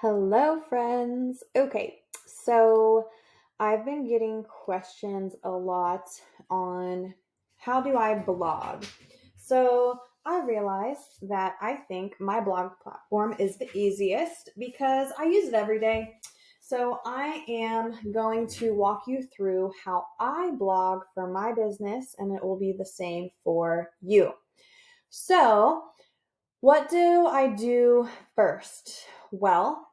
Hello, friends. Okay, so I've been getting questions a lot on how do I blog. So I realized that I think my blog platform is the easiest because I use it every day. So I am going to walk you through how I blog for my business, and it will be the same for you. So, what do I do first? Well,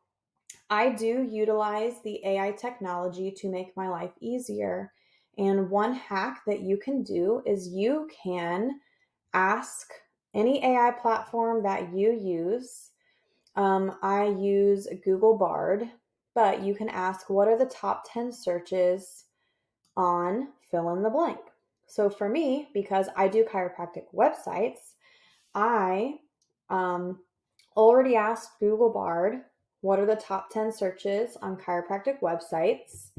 I do utilize the AI technology to make my life easier. And one hack that you can do is you can ask any AI platform that you use. I use Google Bard, but you can ask what are the top 10 searches on fill in the blank. So for me, because I do chiropractic websites, I um, already asked Google Bard what are the top 10 searches on chiropractic websites.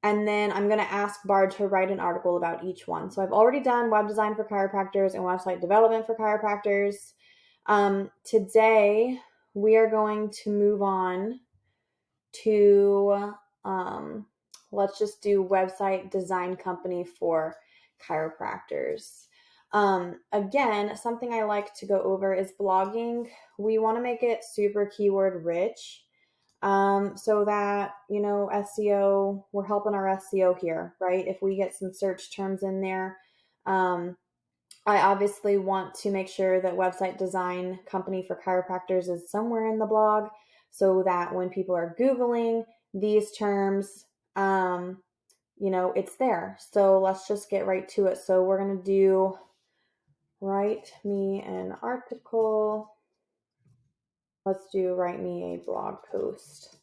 And then I'm going to ask Bard to write an article about each one. So I've already done web design for chiropractors and website development for chiropractors. Today, we are going to move on to, let's just do website design company for chiropractors. Again, something I like to go over is blogging. We want to make it super keyword rich, so that, SEO, we're helping our SEO here, right? If we get some search terms in there, I obviously want to make sure that website design company for chiropractors is somewhere in the blog so that when people are Googling these terms, it's there. So let's just get right to it. So we're going to do write me an article. Let's do write me a blog post.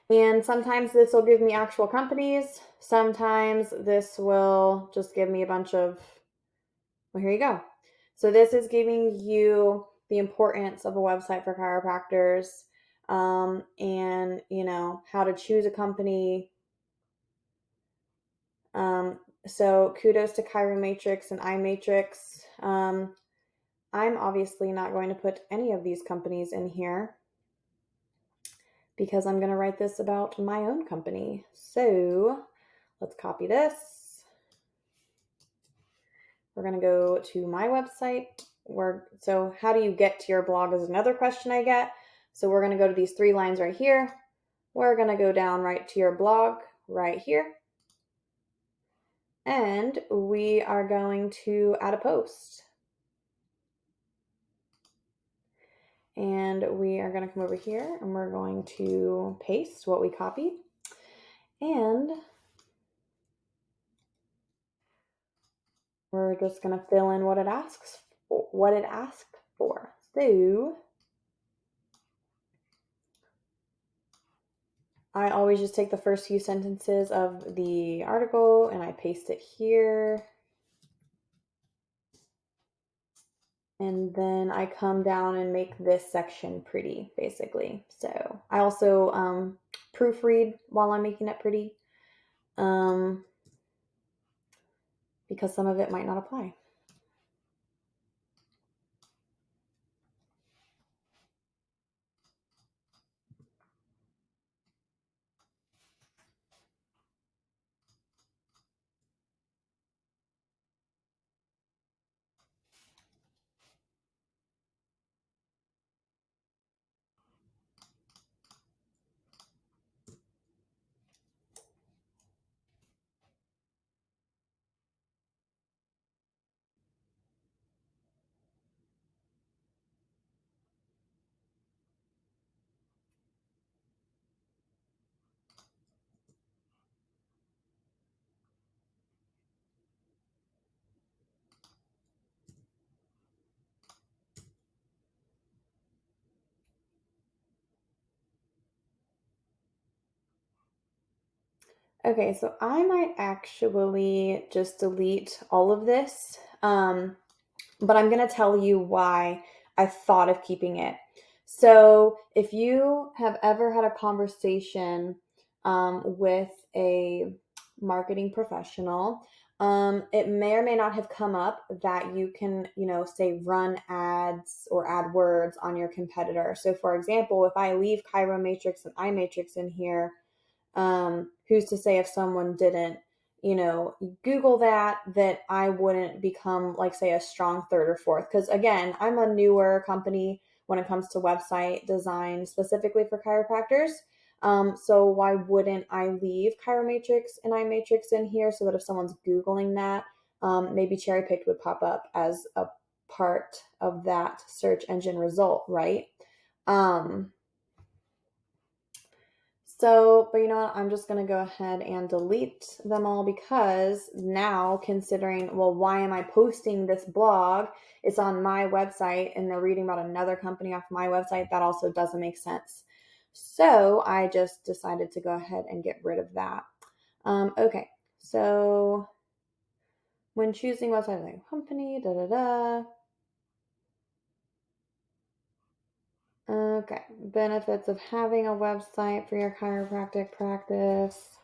And sometimes this will give me actual companies. Sometimes this will just give me a bunch of, well, here you go. So this is giving you the importance of a website for chiropractors, and, how to choose a company. So kudos to Chiromatrix and iMatrix. I'm obviously not going to put any of these companies in here because I'm going to write this about my own company. So let's copy this. We're going to go to my website. So how do you get to your blog is another question I get. So we're going to go to these three lines right here. We're going to go down right to your blog right here. And we are going to add a post. And we are going to come over here and we're going to paste what we copied. And we're just going to fill in what it asked for. So I always just take the first few sentences of the article and I paste it here. And then I come down and make this section pretty, basically. So I also proofread while I'm making it pretty, because some of it might not apply. Okay, so I might actually just delete all of this, but I'm going to tell you why I thought of keeping it. So if you have ever had a conversation with a marketing professional, it may or may not have come up that you can, say run ads or AdWords on your competitor. So for example, if I leave Chiromatrix and iMatrix in here, who's to say if someone didn't, Google that I wouldn't become like, say, a strong third or fourth. Because again, I'm a newer company when it comes to website design specifically for chiropractors. So why wouldn't I leave Chiromatrix and iMatrix in here so that if someone's Googling that, maybe Cherry Picked would pop up as a part of that search engine result, right? But you know what? I'm just going to go ahead and delete them all because now considering, well, why am I posting this blog? It's on my website and they're reading about another company off my website. That also doesn't make sense. So I just decided to go ahead and get rid of that. Okay. So when choosing website like company, Okay. Benefits of having a website for your chiropractic practice.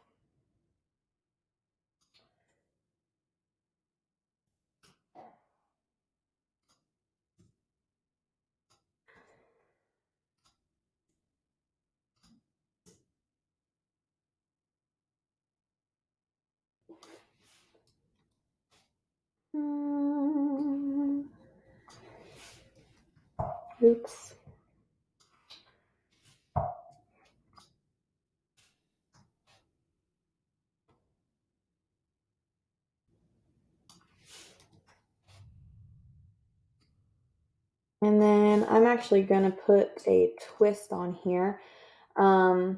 Oops. And then I'm actually going to put a twist on here. And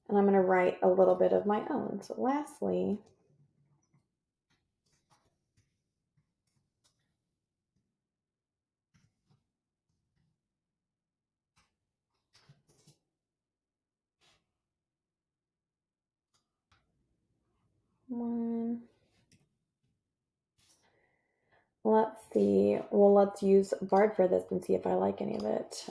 I'm going to write a little bit of my own. So lastly, let's see. Well, let's use Bard for this and see if I like any of it.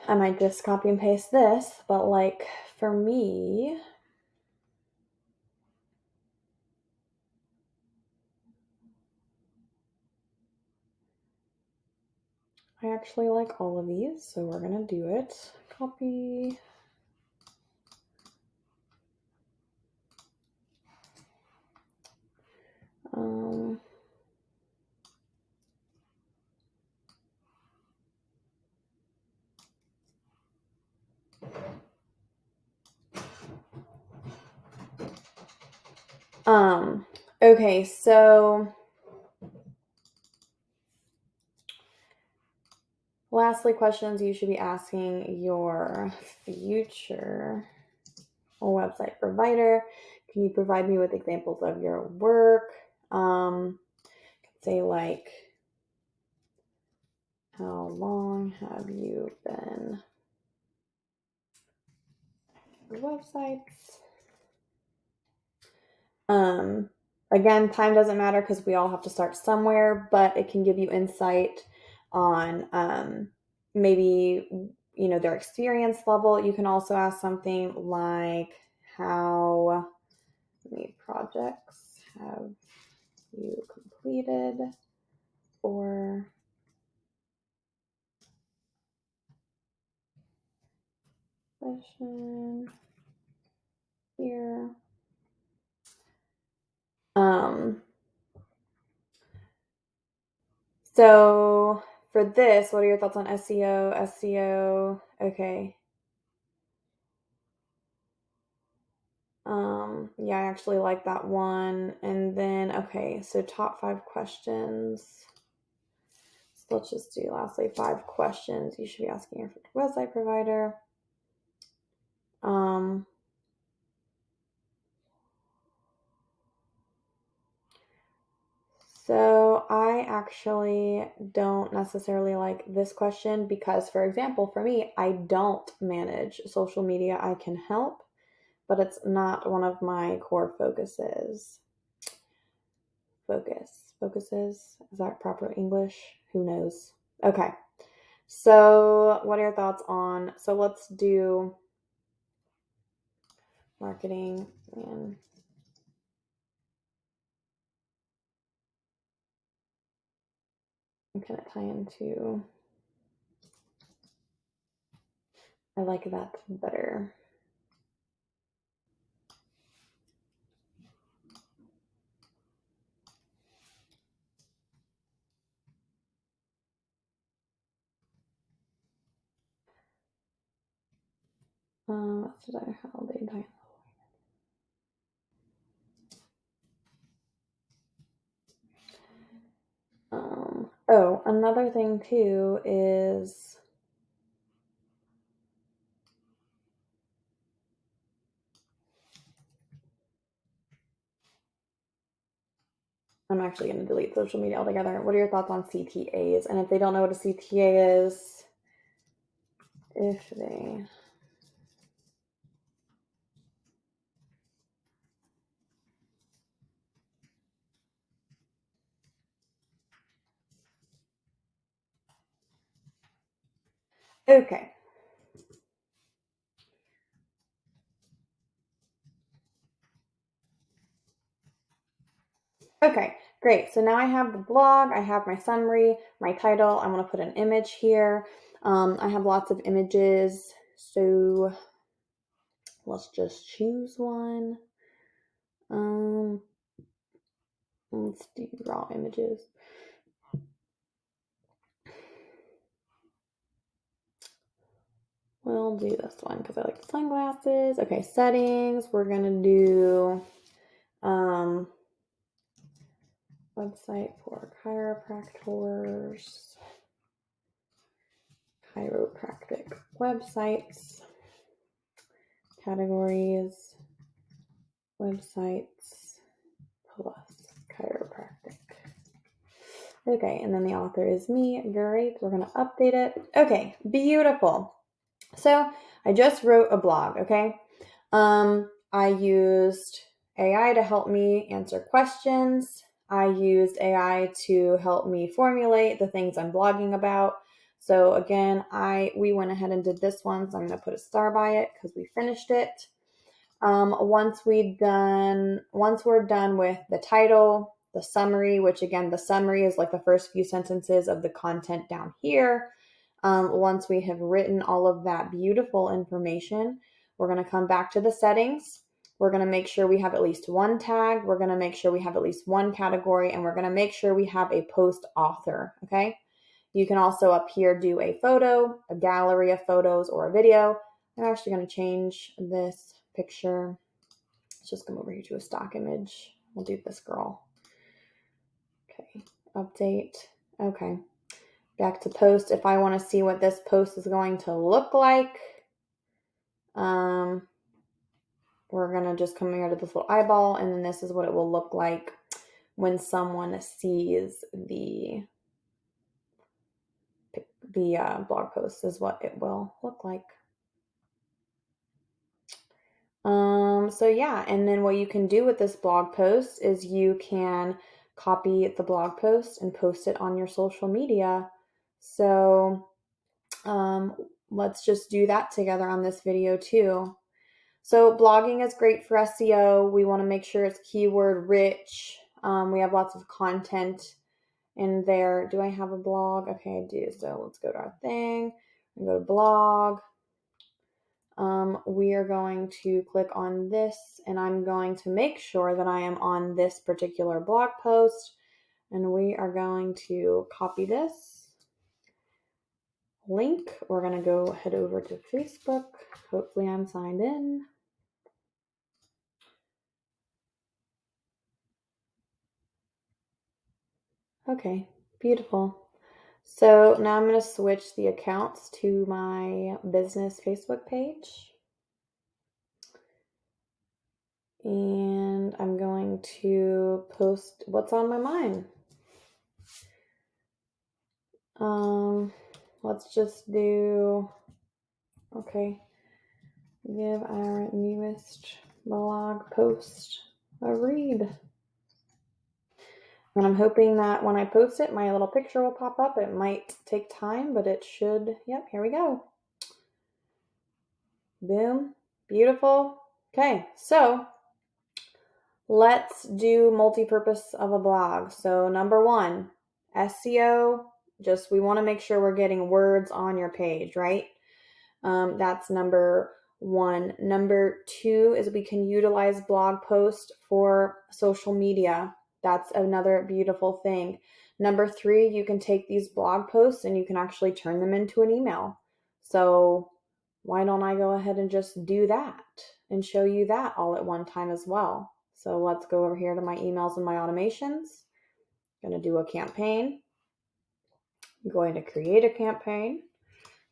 I might just copy and paste this, but like for me, I actually like all of these, so we're going to do it. Copy. Okay, so lastly, questions you should be asking your future website provider. Can you provide me with examples of your work? Say like, how long have you been websites? Again, time doesn't matter because we all have to start somewhere, but it can give you insight on maybe their experience level. You can also ask something like, how many projects have you completed for session here? So for this, what are your thoughts on SEO? SEO, okay. Yeah, I actually like that one. And then, okay, so top 5 questions. So let's just do lastly 5 questions you should be asking your website provider. So I actually don't necessarily like this question because, for example, for me, I don't manage social media. I can help, but it's not one of my core focuses. Focuses. Is that proper English? Who knows? Okay. So what are your thoughts on, so let's do marketing and I'm gonna tie into, I like that better. Let's do how they tie. Oh, another thing too is I'm actually going to delete social media altogether. What are your thoughts on CTAs? And if they don't know what a CTA is, if they... Okay. Okay, great. So now I have the blog, I have my summary, my title. I want to put an image here. I have lots of images. So let's just choose one. Let's do raw images. We'll do this one because I like the sunglasses. Okay, settings. We're gonna do website for chiropractors, chiropractic websites, categories, websites plus chiropractic. Okay, and then the author is me. Great, we're gonna update it. Okay, beautiful. So I just wrote a blog, okay? I used AI to help me answer questions. I used AI to help me formulate the things I'm blogging about. So again, we went ahead and did this one, so I'm going to put a star by it because we finished it. Once we're done with the title, the summary, which again, the summary is like the first few sentences of the content down here. Once we have written all of that beautiful information, we're going to come back to the settings. We're going to make sure we have at least one tag. We're going to make sure we have at least one category, and we're going to make sure we have a post author, okay? You can also up here do a photo, a gallery of photos, or a video. I'm actually going to change this picture. Let's just come over here to a stock image. We'll do this girl. Okay, update. Okay. Back to post. If I want to see what this post is going to look like, we're going to just come here to this little eyeball, and then this is what it will look like when someone sees the blog post is what it will look like. So yeah, and then what you can do with this blog post is you can copy the blog post and post it on your social media. So let's just do that together on this video too. So blogging is great for SEO. We want to make sure it's keyword rich. We have lots of content in there. Do I have a blog? Okay, I do. So let's go to our thing and go to blog. We are going to click on this, and I'm going to make sure that I am on this particular blog post, and we are going to copy this link. We're going to go head over to Facebook. Hopefully I'm signed in. Okay, beautiful. So now I'm going to switch the accounts to my business Facebook page. And I'm going to post what's on my mind. Let's just do, okay, give our newest blog post a read. And I'm hoping that when I post it, my little picture will pop up. It might take time, but it should. Yep, here we go. Boom. Beautiful. Okay, so let's do multi-purpose of a blog. So number one, SEO. Just we want to make sure we're getting words on your page, right? That's number one. Number two is we can utilize blog posts for social media. That's another beautiful thing. Number three, you can take these blog posts and you can actually turn them into an email. So why don't I go ahead and just do that and show you that all at one time as well? So let's go over here to my emails and my automations. I'm going to do a campaign. I'm going to create a campaign.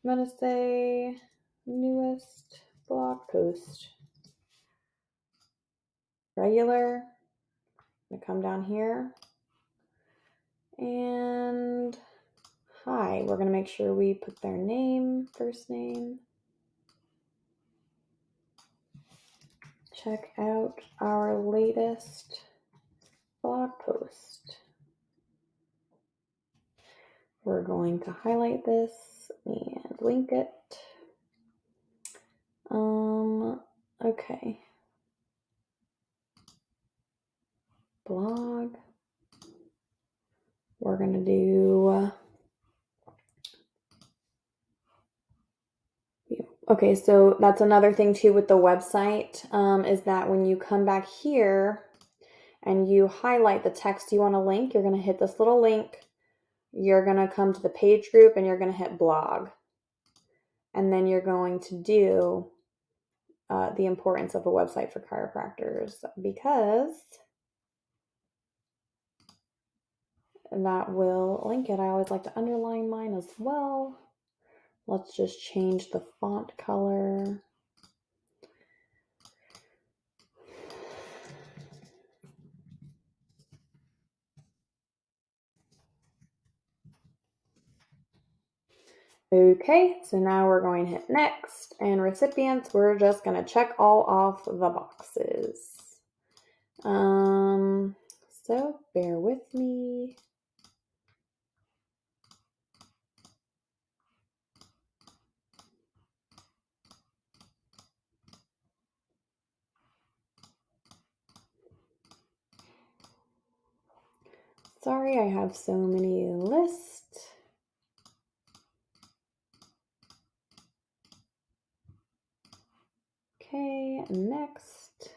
I'm going to say newest blog post. Regular. I'm going to come down here. And hi. We're going to make sure we put their name, first name. Check out our latest blog post. We're going to highlight this and link it. Okay. Blog. We're going to do okay, so that's another thing too with the website, is that when you come back here and you highlight the text you want to link, you're going to hit this little link. You're going to come to the page group and you're going to hit blog. And then you're going to do the importance of a website for chiropractors, because that will link it. I always like to underline mine as well. Let's just change the font color. Okay, so now we're going to hit next, and recipients, we're just going to check all off the boxes. So bear with me. Sorry, I have so many lists. Okay, next.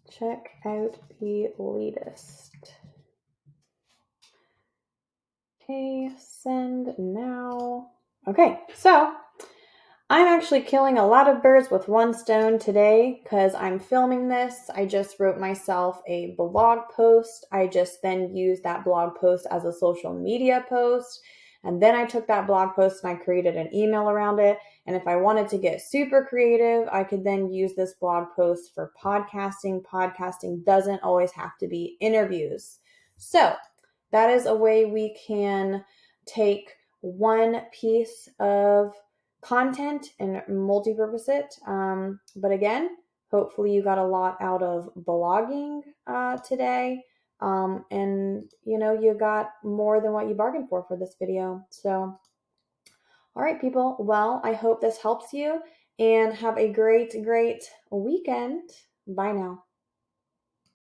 Check out the latest. Okay, send now. Okay, so I'm actually killing a lot of birds with one stone today because I'm filming this. I just wrote myself a blog post. I just then used that blog post as a social media post. And then I took that blog post and I created an email around it. And if I wanted to get super creative, I could then use this blog post for podcasting. Podcasting doesn't always have to be interviews. So that is a way we can take one piece of content and multi-purpose it. But again, hopefully you got a lot out of blogging today. And you got more than what you bargained for this video. So, all right, people. Well, I hope this helps you and have a great, great weekend. Bye now.